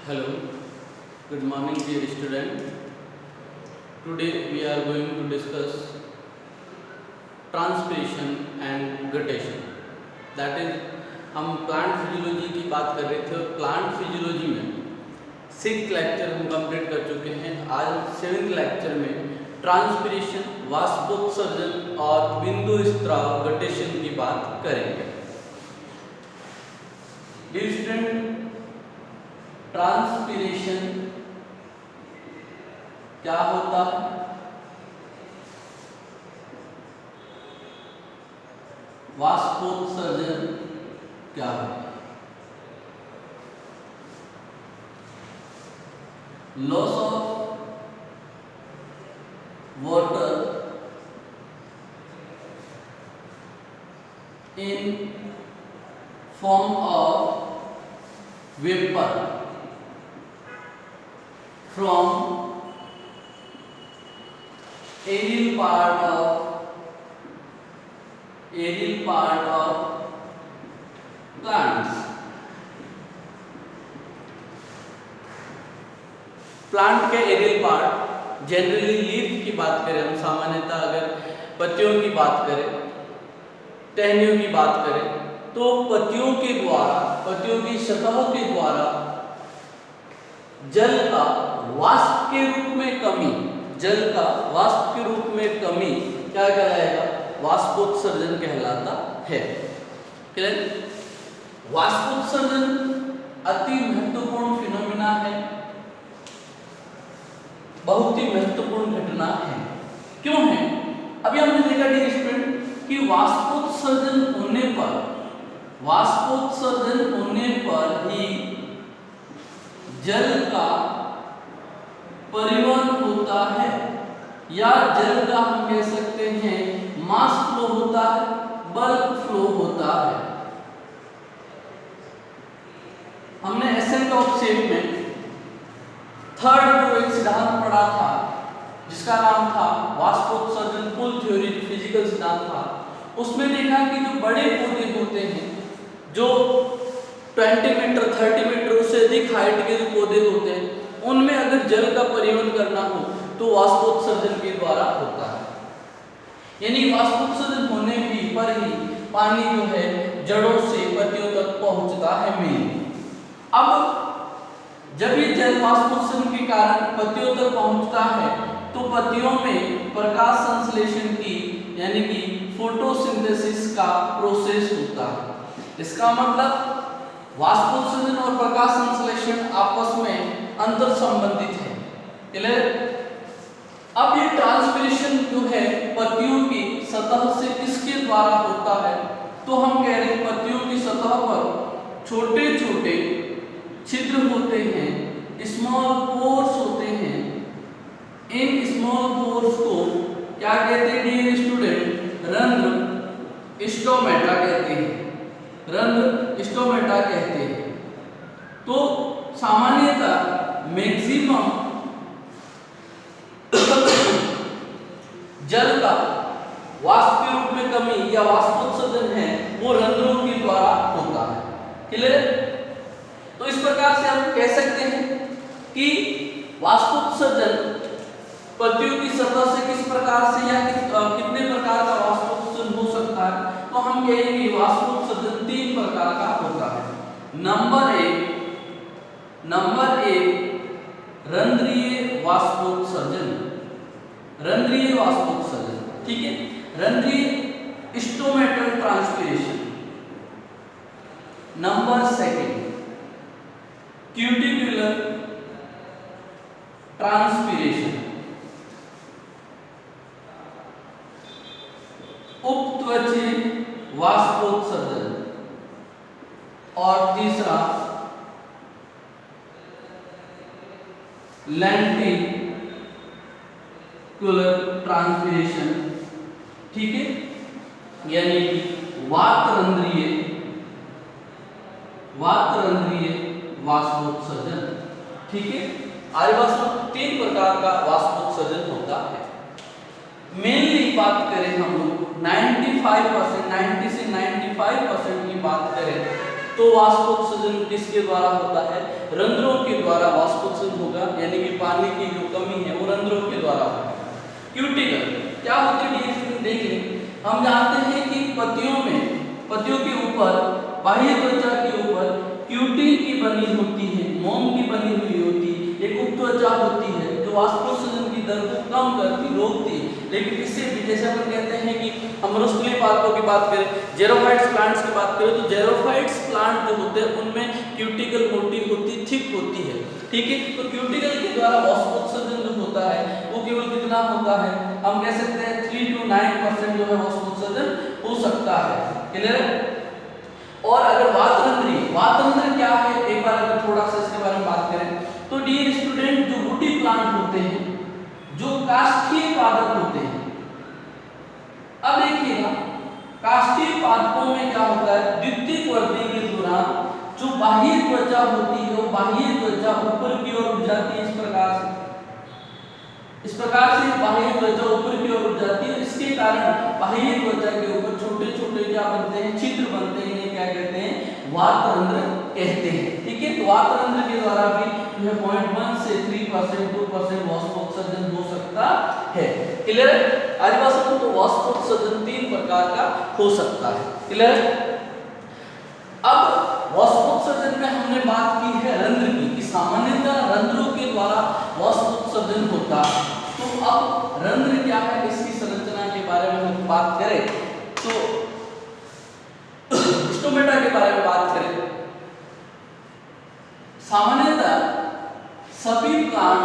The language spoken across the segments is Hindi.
Hello, good morning dear student. Today we are going to discuss transpiration and guttation. That is, हम प्लांट फिजियोलॉजी की बात कर रहे थे और प्लांट फिजियोलॉजी में 6th लेक्चर हम कंप्लीट कर चुके हैं। आज 7th लेक्चर में ट्रांसपिरेशन, वाष्पोत्सर्जन और बिंदु स्त्राव गटेशन की बात करेंगे। डियर स्टूडेंट, ट्रांसपिरेशन क्या होता है? वाष्पोत्सर्जन क्या होता है? Loss of water in form of vapour from aerial part of plants. Plant के एरियल पार्ट, जनरली लीफ की बात करें हम, सामान्यतः अगर पत्तियों की बात करें, टहनियों की बात करें, तो पत्तियों के द्वारा, पत्तियों की सतह के द्वारा जल का वाष्प के रूप में कमी, जल का वाष्प के रूप में कमी क्या कहलाएगा? वाष्पोत्सर्जन कहलाता है। क्लियर? वाष्पोत्सर्जन अति महत्वपूर्ण फिनोमिना है, बहुत ही महत्वपूर्ण घटना है। क्यों है? अभी हमने देखा डियर स्टूडेंट कि वाष्पोत्सर्जन होने पर ही जल का परिवहन होता है, या जल का हम कह सकते हैं मास फ्लो होता है, बल्क फ्लो होता है। हमने एसेंट ऑफ शेप में थर्ड जो एक सिद्धांत पढ़ा था जिसका नाम था वाष्पोत्सर्जन पुल थ्योरी, फिजिकल सिद्धांत था, उसमें देखा कि जो बड़े पौधे होते हैं, जो 20 मीटर 30 मीटर उससे अधिक हाइट के जो पौधे होते हैं, उनमें अगर जल का परिवहन करना हो तो वाष्पोत्सर्जन के द्वारा होता है। यानी वाष्पोत्सर्जन होने पर ही पानी जो है जड़ों से पत्तियों तक पहुंचता है मेन। अब जब ये जल वाष्पोत्सर्जन के कारण पत्तियों तक पहुंचता है तो पत्तियों में प्रकाश संश्लेषण की, यानी कि फोटोसिंथेसिस का प्रोसेस होता है। इसका मतलब वाष्पोत्सर्जन और प्रकाश संश्लेषण आपस में अंतर संबंधित है। क्लियर? अब ये ट्रांसपिरेशन जो है पत्तियों की सतह से किसके द्वारा होता है? तो हम कह रहे हैं पत्तियों की सतह पर छोटे छोटे छिद्र होते हैं, स्मॉल पोर्स होते हैं। इन स्मॉल पोर्स को क्या कहते हैं डियर स्टूडेंट? रंध्र स्टोमेटा कहते हैं। रंध्र स्टोमेटा कहते हैं। तो सामान्यतः मैक्सिमम जल का वाष्प के रूप में कमी या वाष्पोत्सर्जन है वो रंध्रों के द्वारा होता है। क्लियर? तो इस प्रकार से हम कह सकते हैं कि वाष्पोत्सर्जन पत्तियों की सतह से किस प्रकार से या कितने प्रकार का वाष्पोत्सर्जन हो सकता है? तो हम कहेंगे वाष्पोत्सर्जन 3 प्रकार का होता है। नंबर एक रंध्रीय वाष्पोत्सर्जन। रंध्रीय वाष्पोत्सर्जन, ठीक है? रंध्रीय stomatal transpiration. Number second cuticular transpiration, उपत्वचीय वाष्पोत्सर्जन। और तीसरा लेंटिकुलर ट्रांसपिरेशन, ठीक है? यानी वातरंध्रीय वाष्पोत्सर्जन, ठीक है? आर्यवाष्प 3 प्रकार का वाष्पोत्सर्जन होता है। मेनली बात करें हम लोग 95% 90 से 95% की बात करें तो वाष्पोत्सर्जन किसके द्वारा होता है? रंध्रों के द्वारा वाष्पोत्सर्जन होगा, यानी कि पानी की जो कमी है वो रंध्रों के द्वारा होगा। क्यूटिकल क्या होती है डिस्ट्रिक्ट देखें, हम जानते हैं कि पत्तियों के ऊपर, बाह्य त्वचा के ऊपर क्यूटिन की बनी होती है, मोम की बनी हुई होती है, एक उपत्वचा होती है जो वाष्पोत्सर्जन की दर को कम करती, रोकती। लेकिन इससे भी जैसे अपन कहते हैं कि हम रसतुली पादपों की बात करें, जेरोफाइट्स प्लांट्स की बात करें, तो जेरोफाइट्स प्लांट जो होते हैं उनमें क्यूटिकल मोटी होती, थिक होती है, ठीक है। तो क्यूटिकल के द्वारा वाष्पोत्सर्जन जो होता है वो केवल कितना होता है, हम कह सकते हैं 3 to 9% जो है वाष्पोत्सर्जन हो सकता है। क्लियर है? और अगर वातरंध्र क्या है, एक बार अगर थोड़ा सा इसके बारे में बात करें तो डियर स्टूडेंट, जो वुडी प्लांट होते हैं, जो काष्ठीय पादप होते हैं, अब देखिएगा काष्ठीय पादपों में क्या होता है, द्वितीयक वृद्धि के दौरान जो बाह्य त्वचा होती है वो बाह्य त्वचा ऊपर की ओर उठ जाती है, इस प्रकार से बाह्य त्वचा ऊपर की ओर उठ जाती है। इसके कारण बाह्य त्वचा के ऊपर छोटे छोटे क्या बनते हैं, छिद्र बनते हैं, इन्हें क्या कहते हैं, वातरंध्र कहते हैं, ठीक है। तो वातरंध्र के द्वारा भी जो है 0.1 से 3% 2% वाष्पोत्सर्जन हो सकता है। क्लियर है? आज बात तो वाष्पोत्सर्जन 3 प्रकार का हो सकता है। क्लियर है? अब वाष्पोत्सर्जन में हमने बात की है रंध्र की, कि सामान्यतः रंध्रों के द्वारा वाष्पोत्सर्जन होता है। तो अब रंध्र क्या है, इसकी संरचना के बारे में हम बात करें तो स्टोमेटा के बारे में बात करें, सामान्यतः सभी प्लांट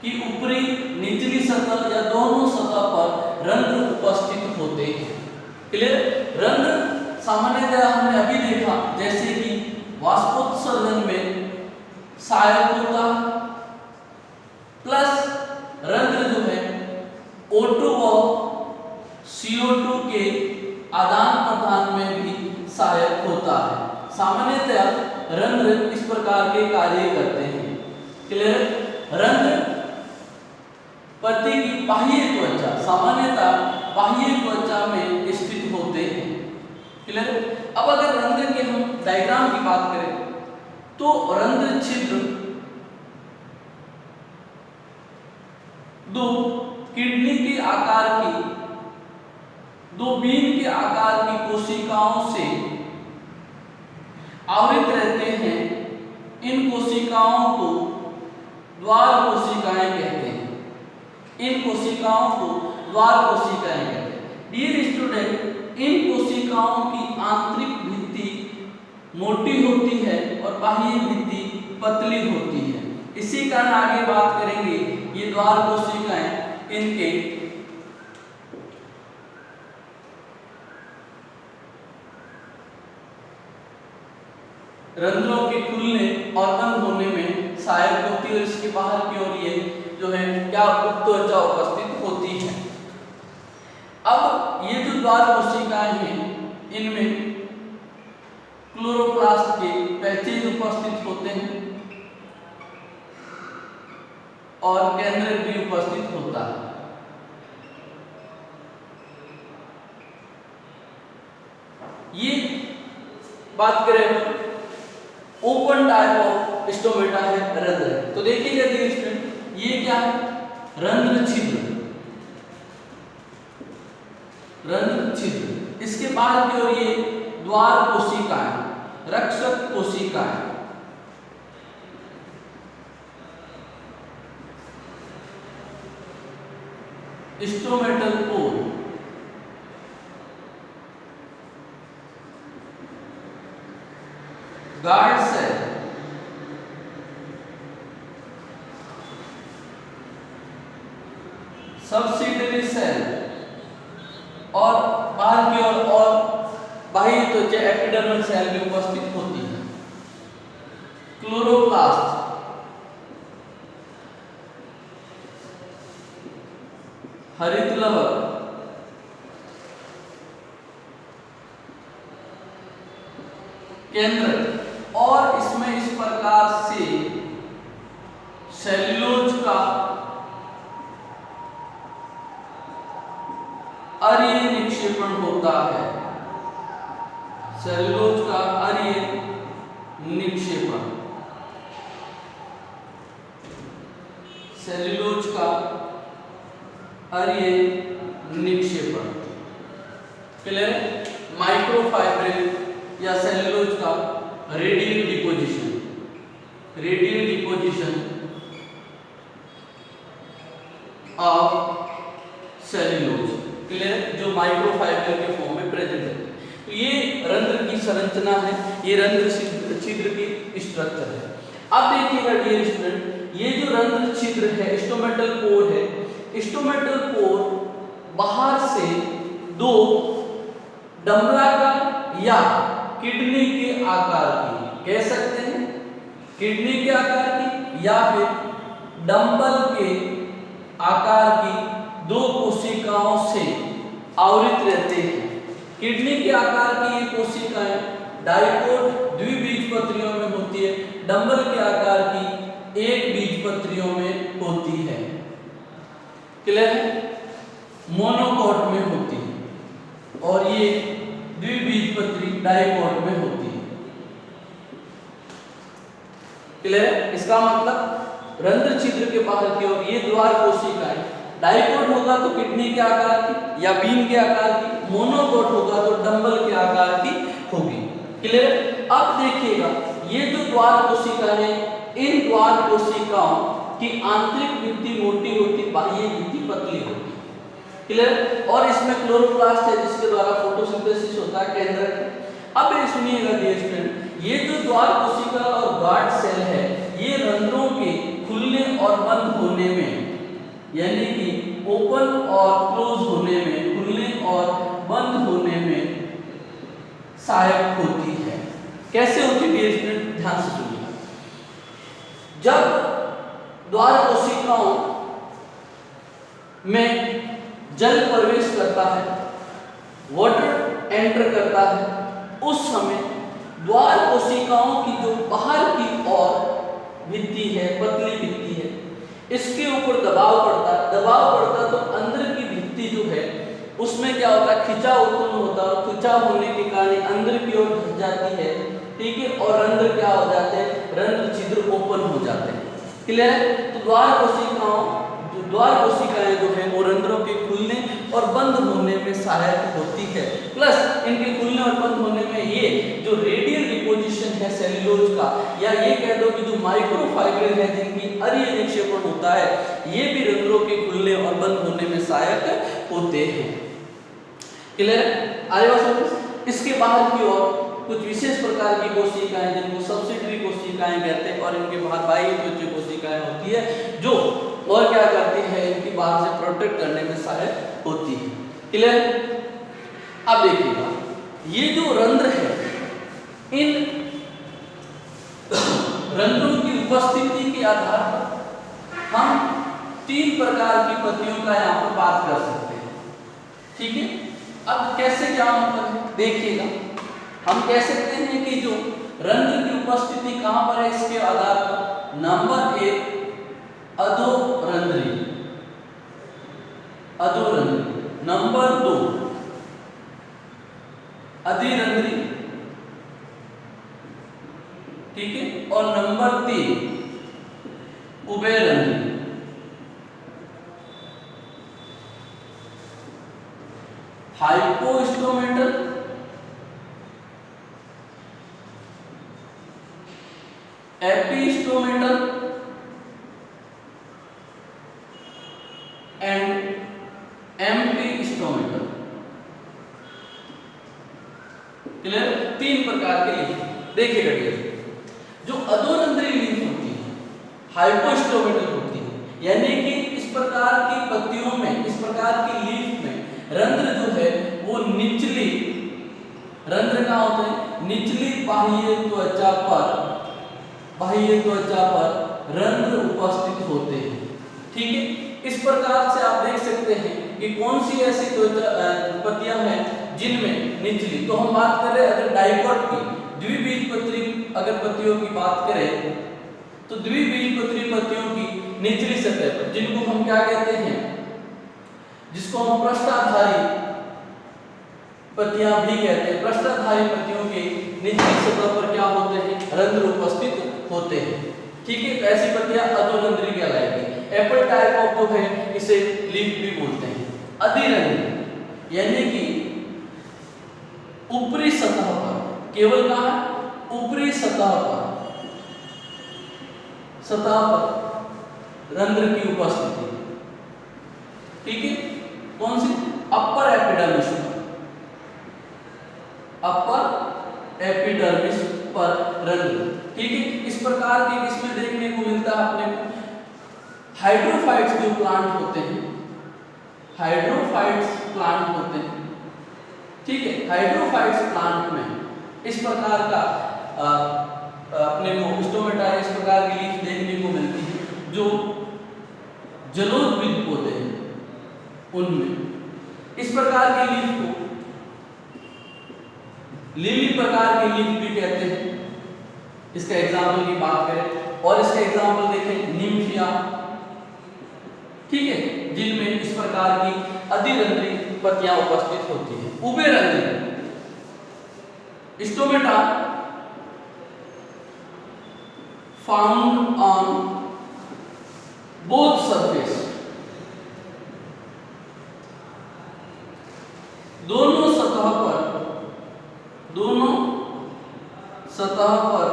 की ऊपरी निचली सतह या दोनों सतह पर रंध्र उपस्थित होते हैं। क्लियर? रंध्र सामान्यतः हमने अभी देखा जैसे कि वाष्पोत्सर्जन में सहायक होता प्लस रंध्र जो है O2 व CO2 के आदान प्रदान में भी सहायक होता है। सामान्यतः रंध्र इस प्रकार के कार्य करते हैं। क्लियर? रंध्र पत्ती की बाह्य त्वचा, सामान्यतः बाह्य त्वचा में स्थित होते हैं। क्लियर? अब अगर रंध्र के हम डायग्राम की बात करें तो रंध्र छिद्र दो किडनी के आकार की, दो बीन के आकार की कोशिकाओं से आवृत रहते हैं। इन कोशिकाओं को द्वार कोशिकाएं कहते हैं। इन कोशिकाओं को द्वार कोशिकाएं कहते हैं। डियर स्टूडेंट, इन कोशिकाओं की आंतरिक भित्ति मोटी होती है और बाह्य भित्ति पतली होती है। इसी कारण आगे बात करेंगे ये द्वार कोशिकाएं इनके रंध्रों के खुलने और बंद होने में सहायक होती है और इसके बाहर की ओर ये जो है क्या उपत्वचा उपस्थित होती है। अब ये जो द्वार कोशिकाएं हैं इनमें क्लोरोप्लास्ट के पैचेज उपस्थित होते हैं और केंद्रक भी उपस्थित होता है। ये बात करें ओपन टाइप ऑफ स्टोमेटा है रंध्र। तो देखिएगा स्टूडेंट, ये क्या है, रंध्र छिद्र, रंध्र छिद्र। इसके बाहर की ओर ये द्वार कोशिकाएं, रक्षक कोशिकाएं। Stomatal pore, guard cell, subsidiary cell और बाहर की ओर और बाह्य त्वचा एपिडर्मल सेल भी उपस्थित होती है। क्लोरोप्लास्ट, हरित लवक, केंद्र, और इसमें इस प्रकार से सेल्यूलोज का अर्य निक्षेपण होता है। सेल्यूलोज का अरीय निक्षेपण, सेल्यूलोज का अरीय निक्षेपण। क्लियर? माइक्रोफाइब्रिल या सेल्यूलोज का radial deposition, radial deposition of cellulose. Clear? जो माइक्रोफाइबर के फॉर्म में प्रेजेंट है। तो ये रंध्र की संरचना है, ये रंध्र छिद्र की स्ट्रक्चर है। अब देखिएगा डियर स्टूडेंट, ये जो रंध्र छिद्र है, स्टोमेटल पोर है, स्टोमेटल पोर बाहर से दो डंबलाकार या किडनी के आकार की, कह सकते हैं किडनी के आकार की या फिर डंबल के आकार की दो कोशिकाओं से आवृत रहते हैं। किडनी के आकार की ये कोशिकाएं डाइकोट द्विबीजपत्रियों में होती है, डंबल के आकार की एक बीजपत्रियों में होती है। क्लियर? मोनोकोट में होती है और ये द्विबीजपत्री डाइकोट में होती है। क्लियर? इसका मतलब रंध्र छिद्र के बाहर की ओर ये द्वार कोशिकाएं डाइकोट होगा तो किडनी के आकार की या बीन के आकार की, मोनोकोट होगा तो डंबल के आकार की होगी। क्लियर? अब देखिएगा ये जो द्वार कोशिका है, इन द्वार कोशिकाओं की आंतरिक भित्ति मोटी होती, बाह्य भित्ति पतली होती। क्लियर? और इसमें क्लोरोप्लास्ट है जिसके द्वारा फोटोसिंथेसिस होता है, केंद्रक है। अब ये सुनिएगा डियर स्टूडेंट, ये जो द्वार कोशिका और गार्ड सेल है, ये रंध्रों के खुलने और बंद होने में, यानी कि ओपन और क्लोज होने में, खुलने और बंद होने में सहायक होती है। कैसे होती है डियर स्टूडेंट? ध्यान से सुनिएगा। जब द्वार कोशिकाओं में जल प्रवेश करता है, वाटर एंटर करता है, उस समय द्वार कोशिकाओं की जो बाहर की ओर भित्ति है, पतली भित्ति है, इसके ऊपर दबाव पड़ता है। दबाव पड़ता तो अंदर की भित्ति जो है उसमें क्या होता है, खिंचाव उत्पन्न होता है और खिंचाव होने के कारण अंदर की ओर धस जाती है। ठीक है? और रंध्र क्या हो जाते हैं, रंध्र छिद्र ओपन हो जाते हैं। क्लियर? तो द्वार कोशिकाएं जो है वो रंध्रों के खुलने और बंद होने में सहायक होती है। प्लस इनके खुलने और बंद होने में ये जो रेडियल डिपोजिशन है सेल्यूलोज का, या ये कह दो कि जो माइक्रोफाइब्रिल है जिनकी अरीय निक्षेपण होता है, ये भी रंध्रों के खुलने और बंद होने में सहायक होते हैं। क्लियर? आगे बात। इसके बाहर की ओर कुछ विशेष प्रकार की कोशिकाएं जिनको सब्सिडरी कोशिकाएं कहते हैं, और इनके बाहर बाह्य त्वचा कोशिकाएं होती है जो और क्या करती है, इनकी बाहर से प्रोटेक्ट करने में सहायक होती है। क्लियर? अब देखिएगा ये जो रंध्र है, इन रंध्रों की उपस्थिति के आधार पर हम तीन प्रकार की पत्तियों का यहाँ पर बात कर सकते हैं। ठीक है? अब कैसे क्या मतलब है देखिएगा, हम कह सकते हैं कि जो रंध्र की उपस्थिति कहां पर है, इसके आधार पर नंबर 1 अधोरंध्री, अधोरंध्री, नंबर 2 अधिरंध्री, ठीक है, और नंबर 3 उभयरंध्री। हाइपोस्टोमेटल, एपिस्टोमेटल एंड एम्फीस्टोमेटल। क्लियर? तीन प्रकार के लीफ। देखिएगा डियर, जो अधोरंध्री लीफ होती है, हाइपोस्टोमेटल होती है, यानी कि इस प्रकार की पत्तियों में, इस प्रकार की लीफ में रंध्र जो है वो निचली, रंध्र कहाँ होते हैं, निचली बाह्य त्वचा पर, बाह्य त्वचा पर रंध्र उपस्थित होते हैं। ठीक है? इस प्रकार से आप देख सकते हैं कि कौन सी ऐसी पत्तियां हैं जिनमें निचली, तो हम बात करें अगर डाइकोट की, द्विबीजपत्री अगर पत्तियों की बात करें तो द्विबीजपत्री पत्तियों की निचली सतह पर, जिनको हम क्या कहते हैं, जिसको हम पृष्ठाधारी पत्तियां भी कहते हैं। पृष्ठधारी पत्तियों के निचली सतह पर क्या होते हैं, रंध्र उपस्थित होते हैं। ठीक है, तो ऐसी पत्तियां अधोरंध्री कहलाएगी। एप्पल टाइप ऑफ जो है इसे लीफ भी बोलते हैं। अधिरंध्री यानी कि ऊपरी सतह पर, केवल कहां, ऊपरी सतह पर रंध्र की उपस्थिति। ठीक है, कौन सी, अपर एपिडर्मिस पर, अपर एपिडर्मिस पर रंध्र। ठीक है, इस प्रकार के इसमें देखने को मिलता है अपने को। हाइड्रोफाइट्स जो प्लांट होते हैं, हाइड्रोफाइट्स प्लांट होते हैं, ठीक है, हाइड्रोफाइट्स प्लांट में इस प्रकार का अपने को स्टोमेटा इस प्रकार की लीफ देखने को मिलती है। जो जलोदविद पौधे हैं उनमें इस प्रकार की लीफ को लिली प्रकार की लीफ भी कहते हैं। इसका एग्जाम्पल की बात करें और इसका एग्जाम्पल देखें, निम्फिया, ठीक है, जिनमें इस प्रकार की अधिरंध्री पत्तियां उपस्थित होती हैं। उभयरंध्री stomata found on both surface, दोनों सतह पर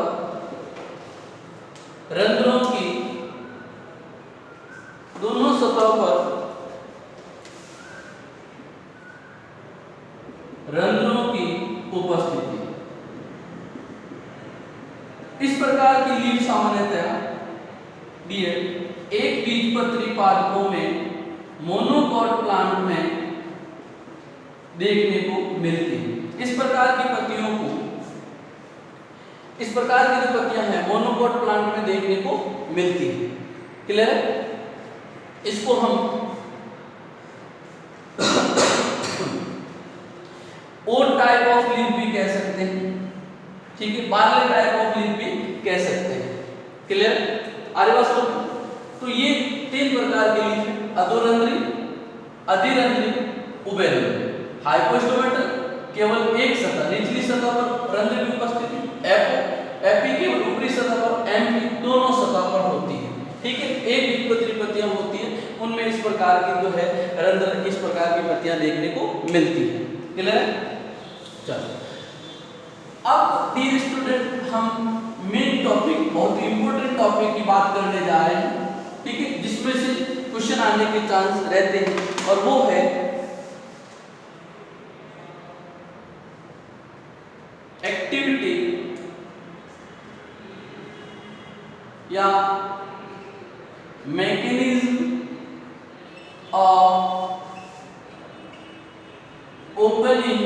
रंध्रों की, दोनों सतह पर रंध्रों की उपस्थिति। इस प्रकार की लीफ सामान्यतः एक बीजपत्री पादपों में, मोनोकॉट प्लांट में देखने को मिलती है। इस प्रकार की पत्तियों को, इस प्रकार की जो पत्तियां हैं मोनोकॉट प्लांट में देखने को मिलती है। क्लियर है? इसको हम ओड टाइप ऑफ लीफ भी कह सकते हैं। ठीक है, बार्ले टाइप ऑफ लीफ भी कह सकते हैं। क्लियर? आगे बात सुनो। तो ये तीन प्रकार की लीफ है, अधोरंध्री, अधिरंध्री, उभयरंध्री। हाइपोस्टोमेटल केवल एक सतह, निचली सतह पर रंध्र की उपस्थिति, एपी केवल ऊपरी सतह पर, एमपी दोनों सतह पर होती है। ठीक है, एक बीजपत्री पत्तियां होती हैं, उनमें इस प्रकार की जो है रंध्र, इस प्रकार की पत्तियां देखने को मिलती है। क्लियर है? चलो, अब डियर स्टूडेंट हम मेन टॉपिक, बहुत इंपॉर्टेंट टॉपिक की बात करने जा रहे हैं। ठीक है, जिसमें से क्वेश्चन आने के चांस रहते हैं, और वो है एक्टिविटी या मैकेनिज्म ऑफ ओपनिंग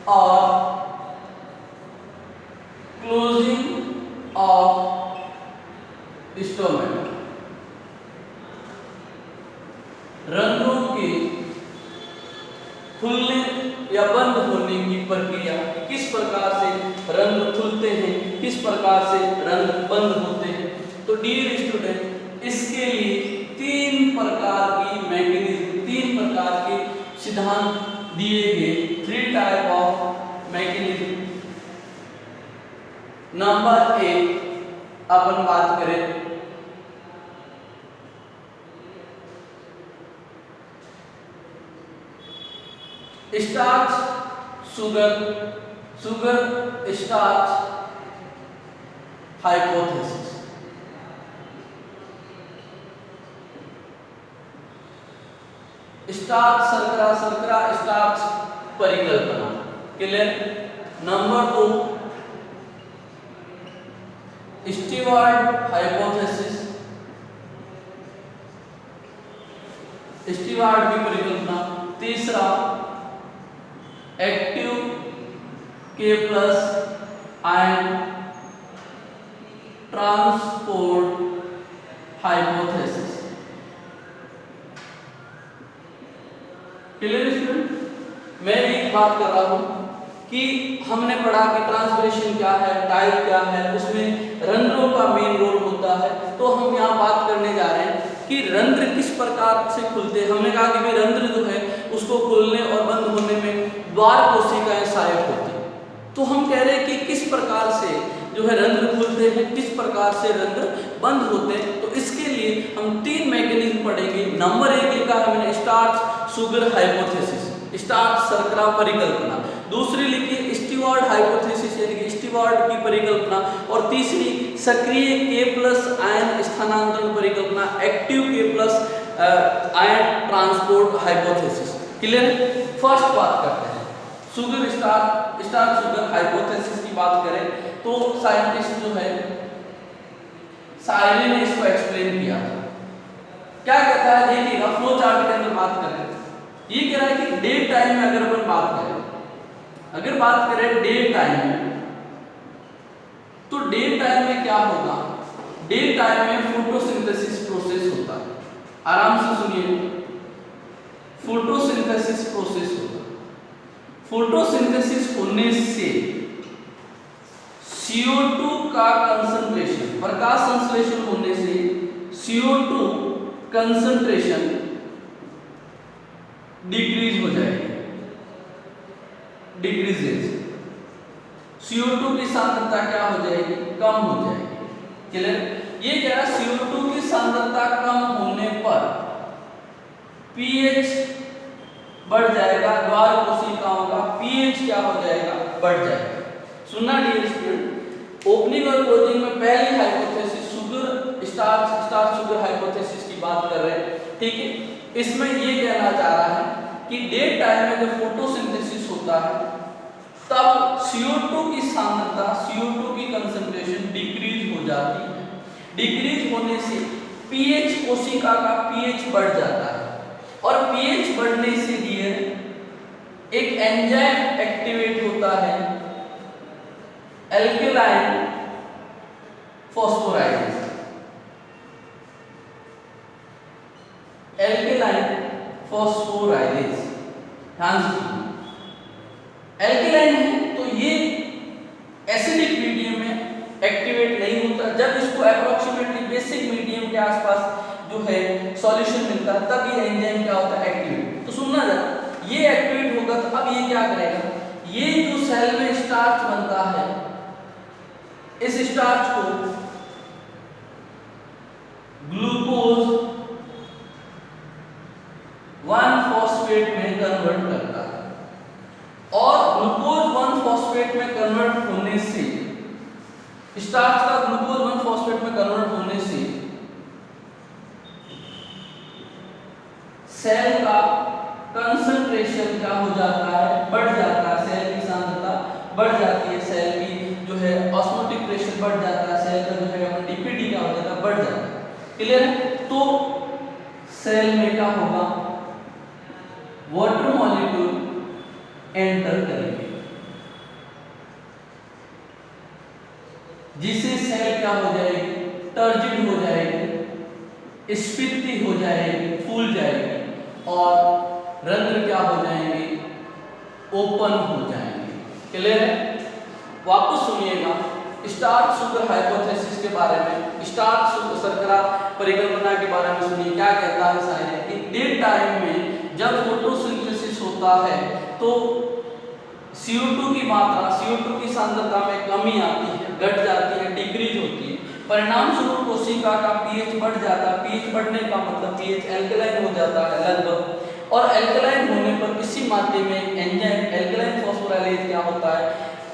और क्लोजिंग ऑफ स्टोमेटा। रंध्रों के खुलने या बंद होने की प्रक्रिया, किस प्रकार से रंध्र खुलते हैं, किस प्रकार से रंध्र बंद होते हैं। तो डियर स्टूडेंट, इसके लिए तीन प्रकार की मैकेनिज्म, तीन प्रकार के सिद्धांत दिए गए, 3 टाइप ऑफ मैकेनिज्म। नंबर 1 अपन बात करें starch sugar starch hypothesis. Starch शर्करा स्टार्च परिकल्पना। Clear? Number 2 steward hypothesis, steward की परिकल्पना। तीसरा active K+ ion transport hypothesis. Clear student? मैं एक बात कर रहा हूं कि हमने पढ़ा कि ट्रांसपिरेशन क्या है, टाइप क्या है, उसमें रंध्रों का मेन रोल होता है। तो हम यहाँ बात करने जा रहे हैं कि रंध्र किस प्रकार से खुलते हैं। हमने कहा कि भाई रंध्र जो है उसको खुलने और बंद होने में द्वार कोशिकाएं सहायक होती हैं। तो हम कह रहे हैं कि किस प्रकार से जो है रंध्र खुलते हैं, किस प्रकार से रंध्र बंद होते हैं। तो इसके लिए हम 3 मैकेनिज्म पढ़ेंगे। नंबर 1 लिखा है मैंने स्टार्च शुगर हाइपोथेसिस, स्टार्च शर्करा परिकल्पना। दूसरी लिखी स्टीवार्ड हाइपोथेसिस यानी कि स्टीवार्ड की परिकल्पना। और तीसरी सक्रिय K+ आयन स्थानांतरण परिकल्पना, active K+ ion transport hypothesis. Clear? First बात करते हैं शुगर स्टार्च शुगर हाइपोथेसिस की बात करें तो साइंटिस्ट जो है साइले ने इसको एक्सप्लेन किया था। क्या कहता है देखिएगा, फ्लो चार्ट के अंदर बात करें, ये कह रहा है कि डे टाइम में अगर अपन बात करें डे टाइम में, तो डे टाइम में क्या होगा, डे टाइम में फोटोसिंथेसिस प्रोसेस होता है। आराम से सुनिए, फोटोसिंथेसिस प्रोसेस होता है। फोटोसिंथेसिस होने से CO2 का कंसंट्रेशन, प्रकाश संश्लेषण होने से CO2 कंसंट्रेशन डिक्रीज हो जाएगी, डिक्रीजेस। CO2 की सांद्रता क्या हो जाएगी, कम हो जाएगी। क्लियर? ये कह रहा है CO2 की सांद्रता कम होने पर pH बढ़ जाएगा, द्वार कोशिकाओं का pH क्या हो जाएगा, बढ़ जाएगा। सुनना डियर स्टूडेंट, ओपनिंग और क्लोजिंग में पहली हाइपोथेसिस स्टार्च शुगर हाइपोथेसिस की बात कर रहे हैं, ठीक है। इसमें ये कहना चाह रहा है कि डे टाइम में जब फोटोसिंथेसिस होता है तब CO2 की सांद्रता, CO2 की कंसंट्रेशन डिक्रीज हो जाती है। डिक्रीज होने से pH, कोशिका का pH बढ़ जाता है और pH बढ़ने से डियर एक एंजाइम एक्टिवेट होता है, एल्केलाइन फॉस्फोराइलेज। एल्केलाइन फॉस्फोराइलेज, ध्यान से सुनिए। एल्केलाइन है तो ये एसिडिक मीडियम में एक्टिवेट नहीं होता। जब इसको अप्रोक्सीमेटली बेसिक मीडियम के आसपास जो है सॉल्यूशन मिलता है तब ये एंजाइम क्या होता है, एक्टिवेट। तो सुनना जरा, ये एक्टिवेट होगा तो अब ये क्या करेगा, ये जो सेल में स्टार्च बनता है इस स्टार्च को ग्लूकोज 1-फॉस्फेट में कन्वर्ट करता है और ग्लूकोज 1-फॉस्फेट में कन्वर्ट होने से, स्टार्च का ग्लूकोज 1-फॉस्फेट में कन्वर्ट होने से सेल का कंसंट्रेशन क्या हो जाता है, बढ़ जाता है। सेल की सांद्रता बढ़ जाती है, सेल की जो है ऑस्मोटिक प्रेशर बढ़ जाता है, सेल का जो है डीपीटी क्या हो जाता है, बढ़ जाता है। क्लियर है? तो सेल में क्या होगा, वाटर मॉलिक्यूल एंटर करेंगे जिससे सेल क्या हो जाएगी, टर्जिड हो जाएगी, स्फीति हो जाएगी, फूल जाएगी और रंध्र क्या हो जाएंगे, ओपन हो जाएंगे। क्लियर है? वापस सुनिएगा स्टार्च शुगर हाइपोथेसिस के बारे में, स्टार्च शर्करा परिकल्पना के बारे में सुनिए। क्या कहता है साइंस कि डे टाइम में जब फोटोसिंथेसिस होता है तो CO2 की मात्रा, CO2 की सांद्रता में कमी आती है, घट जाती है, डिक्रीज होती है। परिणाम स्वरूप कोशिका का pH बढ़ जाता है। pH बढ़ने का मतलब pH एल्कलाइन हो जाता है लगभग, और एल्कलाइन होने पर इसी मात्रा में एंजाइम एल्कलाइन फॉस्फोराइलेज क्या होता है,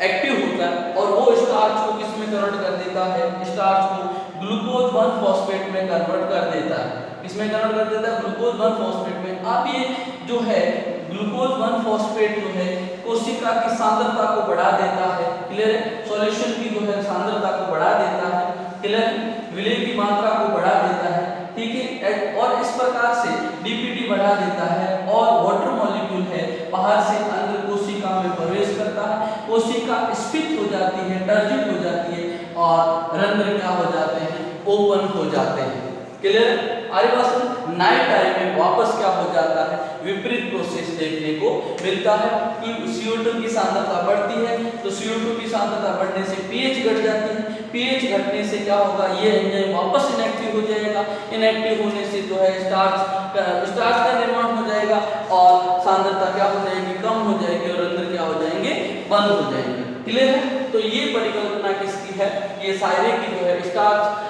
एक्टिव होता है और वो स्टार्च को किस में कन्वर्ट कर देता है, स्टार्च को ग्लूकोज 1-फॉस्फेट में कन्वर्ट कर देता है। किसमें कन्वर्ट कर देता है, ग्लूकोज 1-फॉस्फेट में। अब ये जो है ग्लूकोज 1-फॉस्फेट जो है कोशिका की सांद्रता को बढ़ा देता है। क्लियर है? सॉल्यूशन की जो है सांद्रता को बढ़ा देता है। क्लियर? विलय की मात्रा को बढ़ा देता है, ठीक है। और इस प्रकार से डीपीटी बढ़ा देता है और वाटर मॉलिक्यूल है बाहर से अंदर कोशिका में प्रवेश करता है। कोशिका स्फीत हो जाती है, टर्जिड हो जाती है और रंध्र क्या हो जाते हैं, ओपन हो जाते हैं। क्लियर? आगे बात, नाइट टाइम में वापस क्या हो जाता है, विपरीत प्रोसेस देखने को मिलता है कि CO2 की सांद्रता बढ़ती है तो CO2 की सांद्रता बढ़ने से pH घट जाती है, pH घटने से क्या होगा, ये एंजाइम वापस इनएक्टिव हो जाएगा, इनएक्टिव होने से जो है स्टार्च का निर्माण हो जाएगा और सांद्रता क्या हो जाएगी, कम हो जाएगी और अंदर क्या हो जाएंगे, बंद हो जाएंगे। क्लियर है? तो ये परिकल्पना किसकी है, ये सायरे की जो है स्टार्च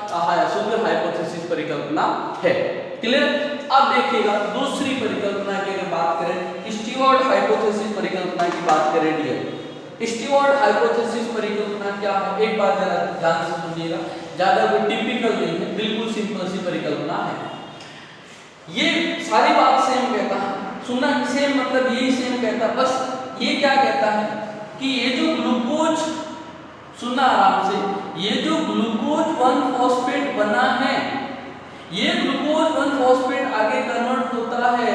शुगर हाइपोथेसिस परिकल्पना है। क्लियर? अब देखिएगा दूसरी परिकल्पना की अगर बात करें, स्टीवर्ट हाइपोथेसिस परिकल्पना की बात करें डियर। स्टीवर्ट हाइपोथेसिस परिकल्पना क्या है, एक बार जरा ध्यान से सुनिएगा, ज्यादा कोई टिपिकल नहीं है, बिल्कुल सिंपल सी परिकल्पना है। ये सारी बात सेम कहता है, सुनना सेम मतलब यही सेम कहता, बस ये क्या कहता है कि ये जो ग्लूकोज, सुनना आराम से, ये जो ग्लूकोज 1 फॉस्फेट बना है, ये ग्लूकोज 1 फॉस्फेट आगे कन्वर्ट होता है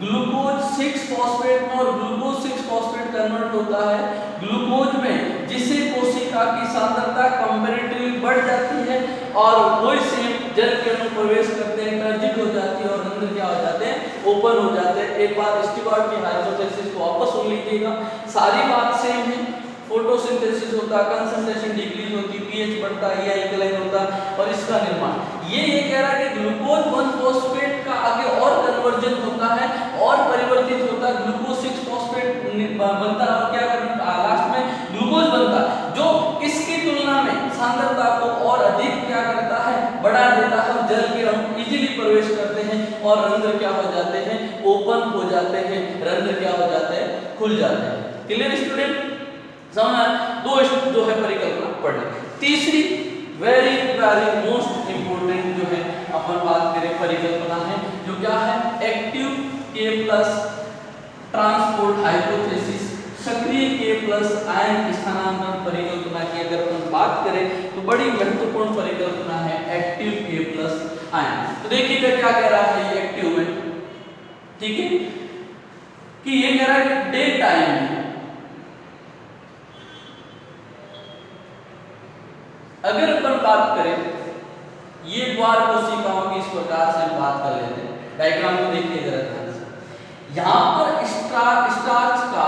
ग्लूकोज 6 फॉस्फेट में, और ग्लूकोज 6 फॉस्फेट कन्वर्ट होता है ग्लूकोज में, जिससे कोशिका की सांद्रता कंपैरेटिवली बढ़ जाती है और वही सेम जल के अणु प्रवेश करते हैं, टर्जिट हो जाती है और अंदर क्या हो जाते हैं, ओपन हो जाते हैं। एक बार स्टीवर्ट की हाइपोथेसिस को वापस सुन लीजिएगा, सारी बात सेम है, फोटोसिंथेसिस होता, कंसंट्रेशन डिक्रीज होती, पीएच बढ़ता, ये अल्कलाइन होता और इसका निर्माण ये कह रहा है कि ग्लूकोज 1 फॉस्फेट का आगे और कन्वर्जन होता है और परिवर्तित होता है, ग्लूकोज 6 फॉस्फेट बनता है और क्या करता लास्ट में ग्लूकोज बनता, जो इसकी तुलना में सांद्रता को और अधिक क्या करता है, बढ़ा देता है और जल के अणु इजीली प्रवेश करते हैं और रंध्र क्या हो जाते हैं, ओपन हो जाते हैं, रंध्र क्या हो जाते हैं, खुल जाते हैं। Clear student? समझ? दो जो है परिकल्पना पढ़ लें। तीसरी वेरी मोस्ट इंपोर्टेंट जो है अपन बात करें परिकल्पना है, जो क्या है, active K plus transport hypothesis, सक्रिय K प्लस आयन स्थानांतरण परिकल्पना की अगर अपन बात करें तो बड़ी महत्वपूर्ण परिकल्पना है एक्टिव K प्लस आयन। तो देखिएगा क्या कह रहा है ये एक्टिव में, ठीक है, कि ये कह रहा है कि डे टाइम में अगर अपन बात करें, ये द्वार कोशिकाओं की इस प्रकार से हम बात कर लेते हैं, डायग्राम को देखिए जरा ध्यान से। यहां पर स्टार्च का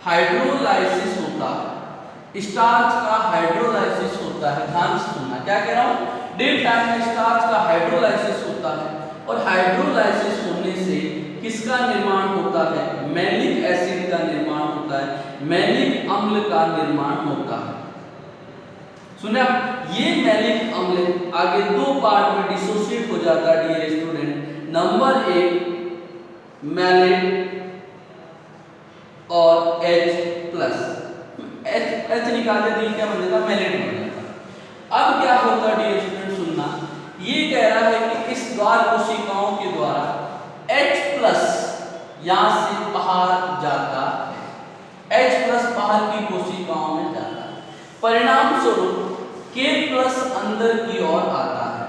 हाइड्रोलाइसिस होता है, स्टार्च का हाइड्रोलाइसिस होता है, ध्यान से सुनना क्या कह रहा हूं, डे टाइम में स्टार्च का हाइड्रोलाइसिस होता है और हाइड्रोलाइसिस होने से किसका निर्माण होता है, मैलिक एसिड का निर्माण होता है, मैलिक अम्ल का निर्माण होता है। सुना, ये मैलिक अम्ल आगे दो पार्ट में डिसोसिएट हो जाता है डियर स्टूडेंट। नंबर 1 मैलेट और H+, H निकाले तो क्या बन जाता, मैलेट बन जाता। अब क्या होता है डियर स्टूडेंट, सुनना, ये कह रहा है कि इस द्वार कोशिकाओं के द्वारा H+ यहां से बाहर जाता है, H+ बाहर की कोशिकाओं में जाता है, परिणाम स्वरूप K+ अंदर की ओर आता है,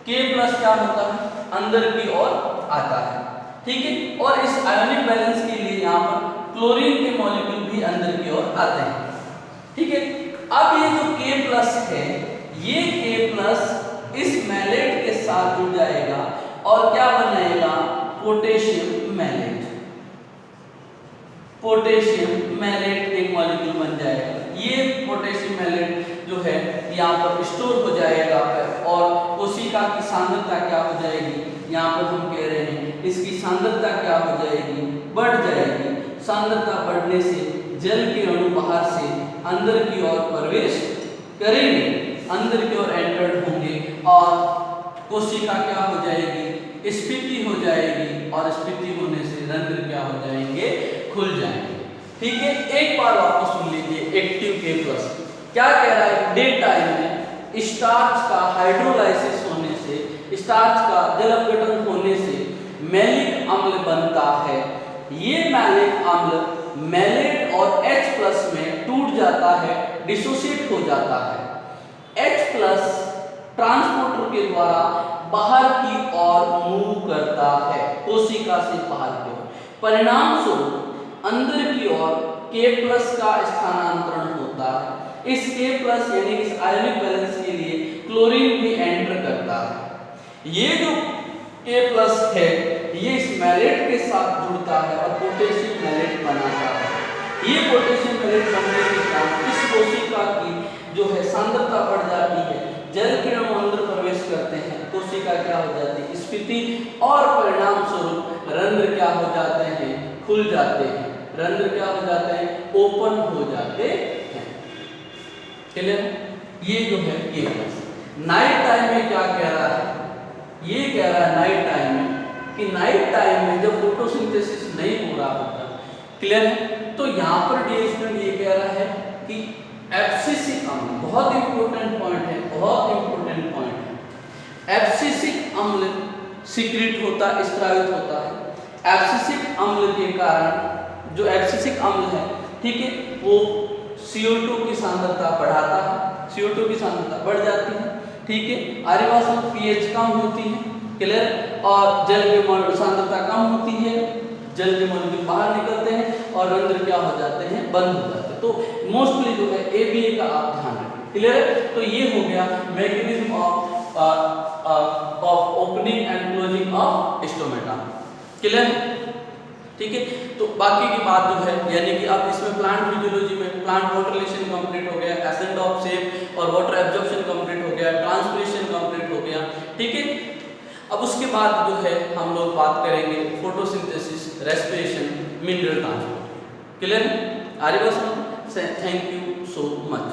K+ क्या होता है, अंदर की ओर आता है, ठीक है। और इस आयोनिक बैलेंस के लिए यहाँ पर क्लोरीन के मॉलिक्यूल भी अंदर की ओर आते हैं, ठीक है। अब ये जो K+ है, ये K+ इस मैलेट के साथ जुड़ जाएगा और क्या बनाएगा, पोटेशियम मैलेट, पोटेशियम मैलेट एक मॉलिक्यूल बन जाएगा। ये पोटेशियम मैलेट जो है यहाँ पर स्टोर हो जाएगा और कोशिका की सांद्रता क्या हो जाएगी, यहाँ पर हम कह रहे हैं इसकी सांद्रता क्या हो जाएगी, बढ़ जाएगी। सांद्रता बढ़ने से जल के अणु बाहर से अंदर की ओर प्रवेश करेंगे, अंदर की ओर एंटर्ड होंगे और कोशिका क्या हो जाएगी, स्फीति हो जाएगी और स्फीति होने से रंध्र क्या हो जाएंगे, खुल जाएंगे, ठीक है। एक बार वापस सुन लीजिए, एक्टिव K+ क्या कह रहा है, डे टाइम में स्टार्च का हाइड्रोलाइसिस होने से, स्टार्च का जल अपघटन होने से मैलिक अम्ल बनता है। ये मैलिक अम्ल मैलेट और H+ में टूट जाता है, डिसोसिएट हो जाता है। H+ ट्रांसपोर्टर के द्वारा बाहर की ओर मूव करता है, कोशिका से बाहर की ओर, परिणाम स्वरूप अंदर की ओर K+ का स्थानांतरण होता है। इस K+ यानी इस आयोनिक बैलेंस के लिए क्लोरीन भी एंटर करता है। ये जो K+ है, ये इस मैलेट के साथ जुड़ता है और पोटेशियम मैलेट बनाता है। ये पोटेशियम पैलेट बनने के कारण इस कोशिका की जो है सांद्रता बढ़ जाती है, जल के अणु अंदर प्रवेश करते हैं, कोशिका क्या हो जाती है, स्फीति, और परिणाम स्वरूप रंध्र क्या हो जाते हैं, खुल जाते हैं, रंध्र क्या हो जाते हैं, ओपन हो जाते हैं। क्लियर? ये जो है ये नाइट टाइम में क्या कह रहा है, ये कह रहा है नाइट टाइम में कि नाइट टाइम में जब फोटोसिंथेसिस नहीं हो रहा होता, क्लियर है, तो यहाँ पर डीएसपी ये कह रहा है कि एब्सिसिक अम्ल, बहुत इंपॉर्टेंट पॉइंट है, बहुत इंपॉर्टेंट पॉइंट है, एब्सिसिक अम्ल सीक्रेट होता है, स्रावित होता है। एब्सिसिक अम्ल के कारण जो एब्सिसिक अम्ल है, ठीक है, वो CO2 की सांद्रता बढ़ाता है, CO2 की सांद्रता बढ़ जाती है, ठीक है, आर्यवास में pH कम होती है, क्लियर, और जल के मॉलिक्यूल सांद्रता कम होती है, जल के मॉलिक्यूल बाहर निकलते हैं और रंध्र क्या हो जाते हैं, बंद हो जाते हैं। तो मोस्टली जो है ABA का आप ध्यान रखें, क्लियर है। तो ये हो गया mechanism of opening and closing of stomata, clear है, ठीक है। तो बाकी की बात जो है, यानी कि अब इसमें प्लांट फिजियोलॉजी में प्लांट वाटर रिलेशन कंप्लीट हो गया, एसेंट ऑफ शेप और वाटर एब्जॉर्प्शन कंप्लीट हो गया, ट्रांसपिरेशन कंप्लीट हो गया, ठीक है। अब उसके बाद जो है हम लोग बात करेंगे photosynthesis, respiration, mineral transport, clear है। आर्यवास, थैंक यू सो मच।